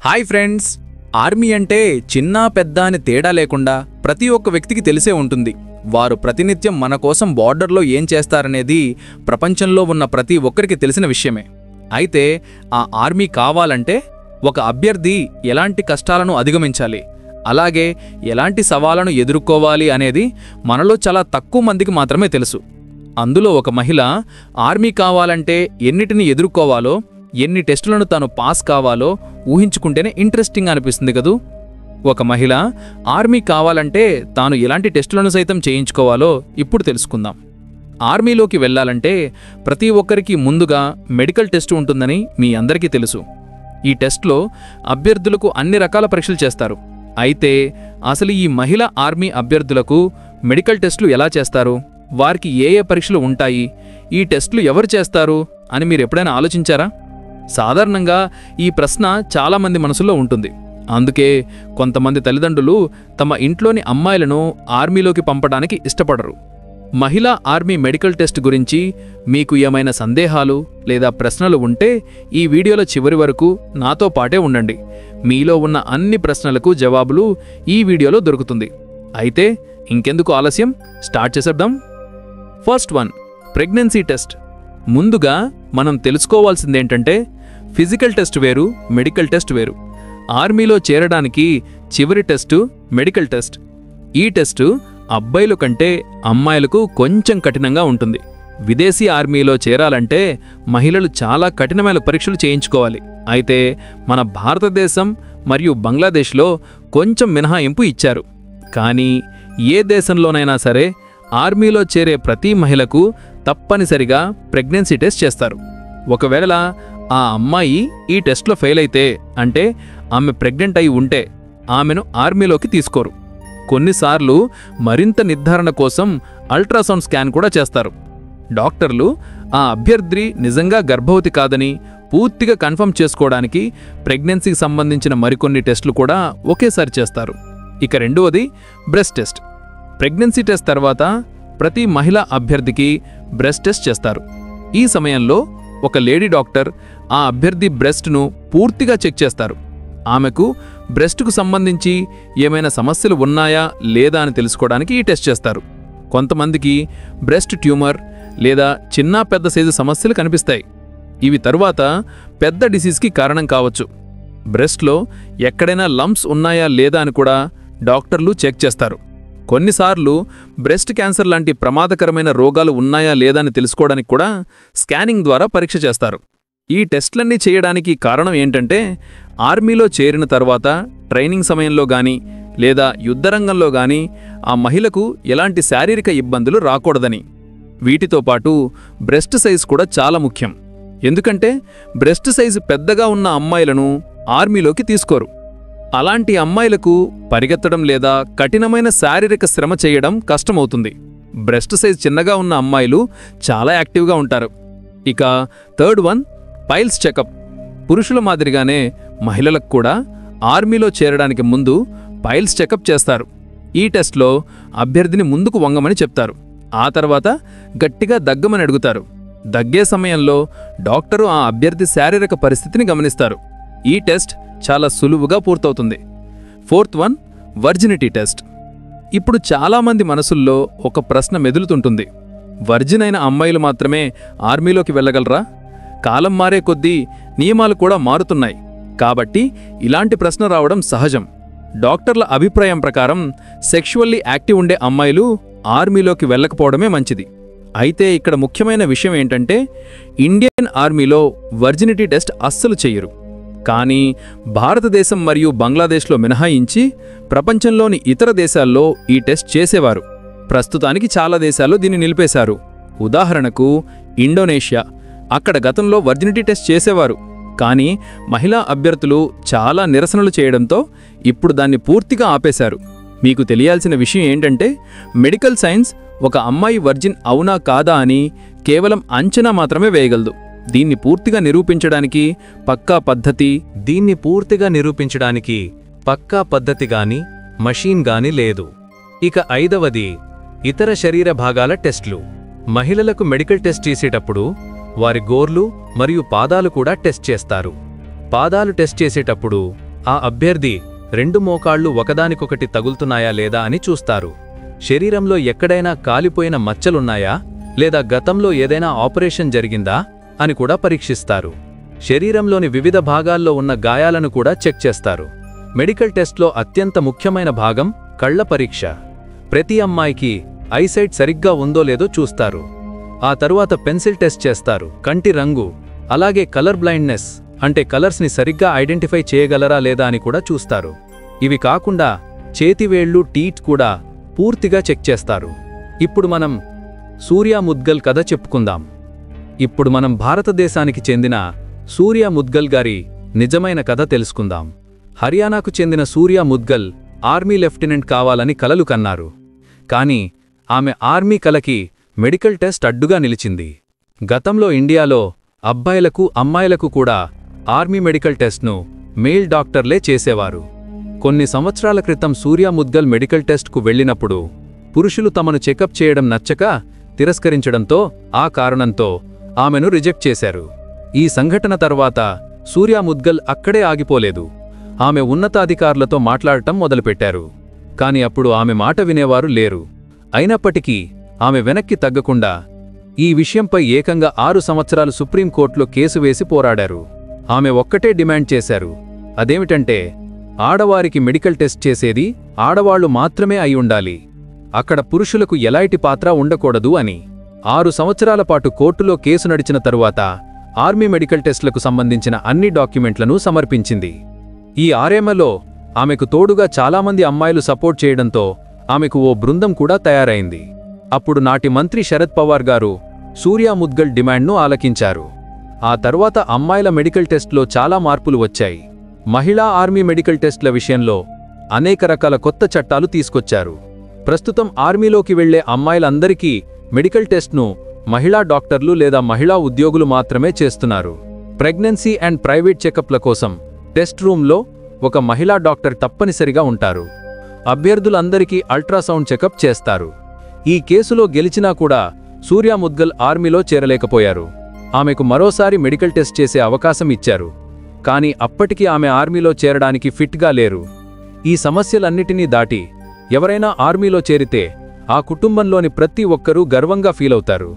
Hi friends, army అంటే చిన్న పెద్ద అని తేడా లేకుండా ప్రతి ఒక్క వ్యక్తికి తెలిసే ఉంటుంది. వారు ప్రతినిత్యం మన కోసం బార్డర్లో ఏం చేస్తారనేది ప్రపంచంలో ఉన్న ప్రతి ఒక్కరికి తెలిసిన విషయమే. అయితే ఆ ఆర్మీ కావాలంటే ఒక అభ్యర్థి ఎలాంటి కష్టాలను అధిగమించాలి, అలాగే ఎలాంటి సవాళ్లను ఎదుర్కోవాలి అనేది మనలో చాలా తక్కువ మందికి మాత్రమే తెలుసు. అందులో ఒక మహిళ ఆర్మీ కావాలంటే ఎన్నిటిని ఎదుర్కోవాలో, ఎన్ని టెస్టులను తాను పాస్ కావాలో ఊహించుకుంటేనే ఇంట్రెస్టింగ్ అనిపిస్తుంది కదూ. ఒక మహిళ ఆర్మీ కావాలంటే తాను ఎలాంటి టెస్టులను సైతం చేయించుకోవాలో ఇప్పుడు తెలుసుకుందాం. ఆర్మీలోకి వెళ్లాలంటే ప్రతి ఒక్కరికి ముందుగా మెడికల్ టెస్ట్ ఉంటుందని మీ అందరికీ తెలుసు. ఈ టెస్ట్లో అభ్యర్థులకు అన్ని రకాల పరీక్షలు చేస్తారు. అయితే అసలు ఈ మహిళా ఆర్మీ అభ్యర్థులకు మెడికల్ టెస్టులు ఎలా చేస్తారు, వారికి ఏ ఏ పరీక్షలు ఉంటాయి, ఈ టెస్టులు ఎవరు చేస్తారు అని మీరు ఎప్పుడైనా ఆలోచించారా? సాధారణంగా ఈ ప్రశ్న చాలామంది మనసులో ఉంటుంది. అందుకే కొంతమంది తల్లిదండ్రులు తమ ఇంట్లోని అమ్మాయిలను ఆర్మీలోకి పంపడానికి ఇష్టపడరు. మహిళా ఆర్మీ మెడికల్ టెస్ట్ గురించి మీకు ఏమైనా సందేహాలు లేదా ప్రశ్నలు ఉంటే ఈ వీడియోలో చివరి వరకు నాతో పాటే ఉండండి. మీలో ఉన్న అన్ని ప్రశ్నలకు జవాబులు ఈ వీడియోలో దొరుకుతుంది. అయితే ఇంకెందుకు ఆలస్యం, స్టార్ట్ చేసేద్దాం. First one, pregnancy test. ముందుగా మనం తెలుసుకోవాల్సిందేంటంటే ఫిజికల్ టెస్ట్ వేరు, మెడికల్ టెస్ట్ వేరు. ఆర్మీలో చేరడానికి చివరి టెస్టు మెడికల్ టెస్ట్. ఈ టెస్టు అబ్బాయిల కంటే అమ్మాయిలకు కొంచెం కఠినంగా ఉంటుంది. విదేశీ ఆర్మీలో చేరాలంటే మహిళలు చాలా కఠినమైన పరీక్షలు చేయించుకోవాలి. అయితే మన భారతదేశం మరియు బంగ్లాదేశ్లో కొంచెం మినహాయింపు ఇచ్చారు. కానీ ఏ దేశంలోనైనా సరే ఆర్మీలో చేరే ప్రతి మహిళకు తప్పనిసరిగా ప్రెగ్నెన్సీ టెస్ట్ చేస్తారు. ఒకవేళ ఆ అమ్మాయి ఈ టెస్ట్లో ఫెయిల్ అయితే, అంటే ఆమె ప్రెగ్నెంట్ అయి ఉంటే, ఆమెను ఆర్మీలోకి తీసుకోరు. కొన్నిసార్లు మరింత నిర్ధారణ కోసం అల్ట్రాసౌండ్ స్కాన్ కూడా చేస్తారు. డాక్టర్లు ఆ అభ్యర్థి నిజంగా గర్భవతి కాదని పూర్తిగా కన్ఫర్మ్ చేసుకోవడానికి ప్రెగ్నెన్సీకి సంబంధించిన మరికొన్ని టెస్టులు కూడా ఒకేసారి చేస్తారు. ఇక రెండవది బ్రెస్ట్ టెస్ట్. ప్రెగ్నెన్సీ టెస్ట్ తర్వాత ప్రతి మహిళా అభ్యర్థికి బ్రెస్ట్ టెస్ట్ చేస్తారు. ఈ సమయంలో ఒక లేడీ డాక్టర్ ఆ అభ్యర్థి బ్రెస్ట్ను పూర్తిగా చెక్ చేస్తారు. ఆమెకు బ్రెస్ట్కు సంబంధించి ఏమైనా సమస్యలు ఉన్నాయా లేదా అని తెలుసుకోవడానికి ఈ టెస్ట్ చేస్తారు. కొంతమందికి బ్రెస్ట్ ట్యూమర్ లేదా చిన్న పెద్ద సైజు సమస్యలు కనిపిస్తాయి. ఇవి తరువాత పెద్ద డిసీజ్కి కారణం కావచ్చు. బ్రెస్ట్లో ఎక్కడైనా లంప్స్ ఉన్నాయా లేదా అని కూడా డాక్టర్లు చెక్ చేస్తారు. కొన్నిసార్లు బ్రెస్ట్ క్యాన్సర్ లాంటి ప్రమాదకరమైన రోగాలు ఉన్నాయా లేదా అని తెలుసుకోవడానికి కూడా స్కానింగ్ ద్వారా పరీక్ష చేస్తారు. ఈ టెస్ట్లన్నీ చేయడానికి కారణం ఏంటంటే ఆర్మీలో చేరిన తర్వాత ట్రైనింగ్ సమయంలో గానీ లేదా యుద్ధరంగంలో గానీ ఆ మహిళకు ఎలాంటి శారీరక ఇబ్బందులు రాకూడదని. వీటితో పాటు బ్రెస్ట్ సైజ్ కూడా చాలా ముఖ్యం. ఎందుకంటే బ్రెస్ట్ సైజు పెద్దగా ఉన్న అమ్మాయిలను ఆర్మీలోకి తీసుకోరు. అలాంటి అమ్మాయిలకు పరిగెత్తడం లేదా కఠినమైన శారీరక శ్రమ చేయడం కష్టమవుతుంది. బ్రెస్ట్ సైజ్ చిన్నగా ఉన్న అమ్మాయిలు చాలా యాక్టివ్గా ఉంటారు. ఇక థర్డ్ వన్, పైల్స్ చెకప్. పురుషుల మాదిరిగానే మహిళలకు కూడా ఆర్మీలో చేరడానికి ముందు పైల్స్ చెకప్ చేస్తారు. ఈ టెస్ట్లో అభ్యర్థిని ముందుకు వంగమని చెప్తారు. ఆ తర్వాత గట్టిగా దగ్గమని అడుగుతారు. దగ్గే సమయంలో డాక్టరు ఆ అభ్యర్థి శారీరక పరిస్థితిని గమనిస్తారు. ఈ టెస్ట్ చాలా సులువుగా పూర్తవుతుంది. Fourth one, virginity test. ఇప్పుడు చాలామంది మనసుల్లో ఒక ప్రశ్న మెదులుతుంటుంది. వర్జిన్ అయిన అమ్మాయిలు మాత్రమే ఆర్మీలోకి వెళ్ళగలరా? కాలం మారే కొద్దీ నియమాలు కూడా మారుతున్నాయి. కాబట్టి ఇలాంటి ప్రశ్న రావడం సహజం. డాక్టర్ల అభిప్రాయం ప్రకారం సెక్షువల్లీ యాక్టివ్ ఉండే అమ్మాయిలు ఆర్మీలోకి వెళ్ళకపోవడమే మంచిది. అయితే ఇక్కడ ముఖ్యమైన విషయం ఏంటంటే ఇండియన్ ఆర్మీలో వర్జినిటీ టెస్ట్ అస్సలు చెయ్యరు. కానీ భారతదేశం మరియు బంగ్లాదేశ్లో మినహాయించి ప్రపంచంలోని ఇతర దేశాల్లో ఈ టెస్ట్ చేసేవారు. ప్రస్తుతానికి చాలా దేశాల్లో దీన్ని నిలిపేశారు. ఉదాహరణకు ఇండోనేషియా. అక్కడ గతంలో వర్జినిటీ టెస్ట్ చేసేవారు. కానీ మహిళా అభ్యర్థులు చాలా నిరసనలు చేయడంతో ఇప్పుడు దాన్ని పూర్తిగా ఆపేశారు. మీకు తెలియాల్సిన విషయం ఏంటంటే మెడికల్ సైన్స్ ఒక అమ్మాయి వర్జిన్ అవునా కాదా అని కేవలం అంచనా మాత్రమే వేయగలదు. దీన్ని పూర్తిగా నిరూపించడానికి పక్కా పద్ధతి గాని మషీన్ గాని లేదు. ఇక ఐదవది, ఇతర శరీర భాగాల టెస్ట్లు. మహిళలకు మెడికల్ టెస్ట్ చేసేటప్పుడు వారి గోర్లు మరియు పాదాలు కూడా టెస్ట్ చేస్తారు. పాదాలు టెస్ట్ చేసేటప్పుడు ఆ అభ్యర్థి 2 మోకాళ్ళు ఒకదానికొకటి తగులుతున్నాయా లేదా అని చూస్తారు. శరీరంలో ఎక్కడైనా కాలిపోయిన మచ్చలున్నాయా లేదా గతంలో ఏదైనా ఆపరేషన్ జరిగిందా అని కూడా పరీక్షిస్తారు. శరీరంలోని వివిధ భాగాల్లో ఉన్న గాయాలను కూడా చెక్ చేస్తారు. మెడికల్ టెస్ట్లో అత్యంత ముఖ్యమైన భాగం కళ్ల పరీక్ష. ప్రతి అమ్మాయికి ఐసైట్ సరిగ్గా ఉందో లేదో చూస్తారు. ఆ తరువాత పెన్సిల్ టెస్ట్ చేస్తారు. కంటి రంగు, అలాగే కలర్ బ్లైండ్నెస్ అంటే కలర్స్ని సరిగ్గా ఐడెంటిఫై చేయగలరా లేదా అని కూడా చూస్తారు. ఇవి కాకుండా చేతివేళ్లు, టీత్ కూడా పూర్తిగా చెక్ చేస్తారు. ఇప్పుడు మనం సూర్య ముద్గల్ కథ చెప్పుకుందాం. ఇప్పుడు మనం భారతదేశానికి చెందిన సూర్య ముద్గల్ గారి నిజమైన కథ తెలుసుకుందాం. హర్యానాకు చెందిన సూర్య ముద్గల్ ఆర్మీ లెఫ్టినెంట్ కావాలని కలలు కన్నారు. కానీ ఆమె ఆర్మీ కలకి మెడికల్ టెస్ట్ అడ్డుగా నిలిచింది. గతంలో ఇండియాలో అబ్బాయిలకు అమ్మాయిలకు కూడా ఆర్మీ మెడికల్ టెస్ట్ను మేల్ డాక్టర్లే చేసేవారు. కొన్ని సంవత్సరాల క్రితం సూర్య ముద్గల్ మెడికల్ టెస్ట్కు వెళ్ళినప్పుడు పురుషులు తమను చెకప్ చేయడం నచ్చక తిరస్కరించడంతో ఆ కారణంతో ఆమెను రిజెక్ట్ చేశారు. ఈ సంఘటన తర్వాత సూర్య ముద్గల్ అక్కడే ఆగిపోలేదు. ఆమె ఉన్నతాధికారులతో మాట్లాడటం మొదలుపెట్టారు. కాని అప్పుడు ఆమె మాట వినేవారు లేరు. అయినప్పటికీ ఆమె వెనక్కి తగ్గకుండా ఈ విషయంపై ఏకంగా 6 సంవత్సరాలు సుప్రీంకోర్టులో కేసు వేసి పోరాడారు. ఆమె ఒక్కటే డిమాండ్ చేశారు. అదేమిటంటే ఆడవారికి మెడికల్ టెస్ట్ చేసేది ఆడవాళ్లు మాత్రమే అయి ఉండాలి, అక్కడ పురుషులకు ఎలాంటి పాత్ర ఉండకూడదు అని. 6 సంవత్సరాల పాటు కోర్టులో కేసు నడిచిన తరువాత ఆర్మీ మెడికల్ టెస్ట్లకు సంబంధించిన అన్ని డాక్యుమెంట్లను సమర్పించింది. ఈ ఆరేమలో ఆమెకు తోడుగా చాలామంది అమ్మాయిలు సపోర్ట్ చేయడంతో ఆమెకు ఓ బృందం కూడా తయారైంది. అప్పుడు నాటి మంత్రి శరద్ పవార్ గారు సూర్య ముద్గల్ డిమాండ్ను ఆలకించారు. ఆ తర్వాత అమ్మాయిల మెడికల్ టెస్ట్లో చాలా మార్పులు వచ్చాయి. మహిళా ఆర్మీ మెడికల్ టెస్ట్ల విషయంలో అనేక రకాల కొత్త చట్టాలు తీసుకొచ్చారు. ప్రస్తుతం ఆర్మీలోకి వెళ్లే అమ్మాయిలందరికీ మెడికల్ టెస్ట్ను మహిళా డాక్టర్లు లేదా మహిళా ఉద్యోగులు మాత్రమే చేస్తున్నారు. ప్రెగ్నెన్సీ అండ్ ప్రైవేట్ చెకప్ల కోసం టెస్ట్ రూమ్లో ఒక మహిళా డాక్టర్ తప్పనిసరిగా ఉంటారు. అభ్యర్థులందరికీ అల్ట్రాసౌండ్ చెకప్ చేస్తారు. ఈ కేసులో గెలిచినా కూడా సూర్య ముద్గల్ ఆర్మీలో చేరలేకపోయారు. ఆమెకు మరోసారి మెడికల్ టెస్ట్ చేసే అవకాశం ఇచ్చారు. కానీ అప్పటికీ ఆమె ఆర్మీలో చేరడానికి ఫిట్గా లేరు. ఈ సమస్యలన్నిటినీ దాటి ఎవరైనా ఆర్మీలో చేరితే ఆ కుటుంబంలోని ప్రతి ఒక్కరూ గర్వంగా ఫీలవుతారు.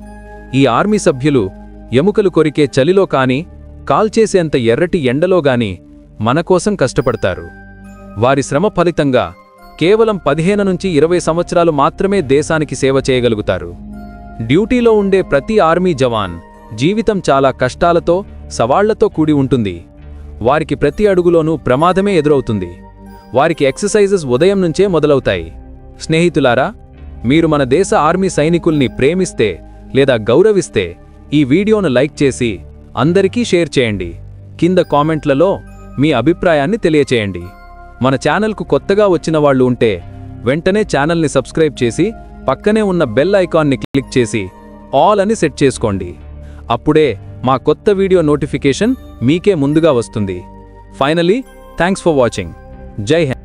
ఈ ఆర్మీ సభ్యులు ఎముకలు కొరికే చలిలో కానీ కాల్చేసేంత ఎర్రటి ఎండలో గాని మనకోసం కష్టపడతారు. వారి శ్రమ ఫలితంగా కేవలం 15 నుంచి 20 సంవత్సరాలు మాత్రమే దేశానికి సేవ చేయగలుగుతారు. డ్యూటీలో ఉండే ప్రతి ఆర్మీ జవాన్ జీవితం చాలా కష్టాలతో, సవాళ్లతో కూడి ఉంటుంది. వారికి ప్రతి అడుగులోనూ ప్రమాదమే ఎదురవుతుంది. వారికి ఎక్సర్సైజెస్ ఉదయం నుంచే మొదలవుతాయి. స్నేహితులారా, మీరు మన దేశ ఆర్మీ సైనికుల్ని ప్రేమిస్తే లేదా గౌరవిస్తే ఈ వీడియోను లైక్ చేసి అందరికీ షేర్ చేయండి. కింద కామెంట్లలో మీ అభిప్రాయాన్ని తెలియచేయండి. మన ఛానల్కు కొత్తగా వచ్చిన వాళ్ళు ఉంటే వెంటనే ఛానల్ని సబ్స్క్రైబ్ చేసి పక్కనే ఉన్న బెల్ ఐకాన్ని క్లిక్ చేసి ఆల్ అని సెట్ చేసుకోండి. అప్పుడే మా కొత్త వీడియో నోటిఫికేషన్ మీకే ముందుగా వస్తుంది. Finally, thanks for watching. జై హింద్.